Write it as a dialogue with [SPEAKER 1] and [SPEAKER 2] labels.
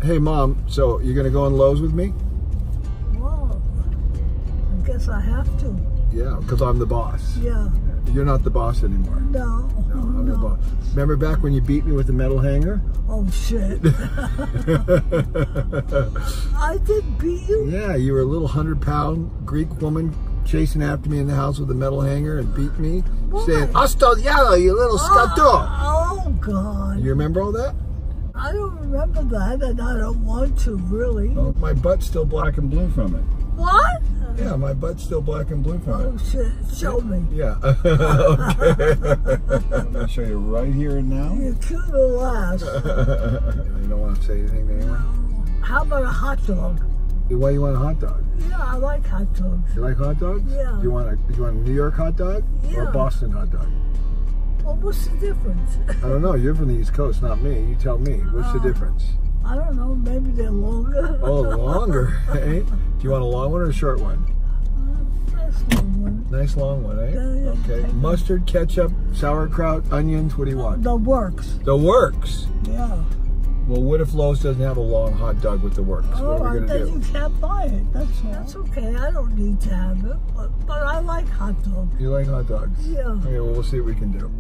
[SPEAKER 1] Hey, Mom, so you're going to go in Lowe's with me?
[SPEAKER 2] Well, I guess I have to.
[SPEAKER 1] Yeah, because I'm the boss.
[SPEAKER 2] Yeah.
[SPEAKER 1] You're not the boss anymore.
[SPEAKER 2] No.
[SPEAKER 1] No, I'm the boss. Remember back when you beat me with the metal hanger?
[SPEAKER 2] Oh, shit. I did beat you?
[SPEAKER 1] Yeah, you were a little 100-pound Greek woman chasing after me in the house with a metal hanger and beat me, saying, "Ostodiado, you little scato."
[SPEAKER 2] Oh, God.
[SPEAKER 1] You remember all that?
[SPEAKER 2] I don't remember that, and I don't want to, really.
[SPEAKER 1] Oh, my butt's still black and blue from it.
[SPEAKER 2] What?
[SPEAKER 1] Yeah, my butt's still black and blue from it.
[SPEAKER 2] Oh, shit. Show me.
[SPEAKER 1] Yeah. Okay. I'm going to show you right here and now.
[SPEAKER 2] You're cute at last.
[SPEAKER 1] You don't want to say anything to anyone?
[SPEAKER 2] How about a hot dog?
[SPEAKER 1] Why you want a hot dog?
[SPEAKER 2] Yeah, I like hot dogs.
[SPEAKER 1] You like hot dogs?
[SPEAKER 2] Yeah.
[SPEAKER 1] Do you want a New York hot dog? Or
[SPEAKER 2] Yeah.
[SPEAKER 1] a Boston hot dog?
[SPEAKER 2] Well, what's the difference?
[SPEAKER 1] I don't know. You're from the East Coast, not me. You tell me. What's the difference?
[SPEAKER 2] I don't know. Maybe they're longer.
[SPEAKER 1] Oh, longer, eh? Do you want a long one or a short one?
[SPEAKER 2] Nice long one.
[SPEAKER 1] Nice long one, eh?
[SPEAKER 2] Yeah,
[SPEAKER 1] Okay. Mustard, ketchup, sauerkraut, onions. What do you want?
[SPEAKER 2] The works.
[SPEAKER 1] The works.
[SPEAKER 2] Yeah.
[SPEAKER 1] Well, what if Lowe's doesn't have a long hot dog with the works? What are we going to
[SPEAKER 2] then
[SPEAKER 1] do?
[SPEAKER 2] you can't buy it. That's all. That's okay. I don't need to have it. But I like hot dogs.
[SPEAKER 1] You like hot dogs?
[SPEAKER 2] Yeah.
[SPEAKER 1] Okay, well, we'll see what we can do.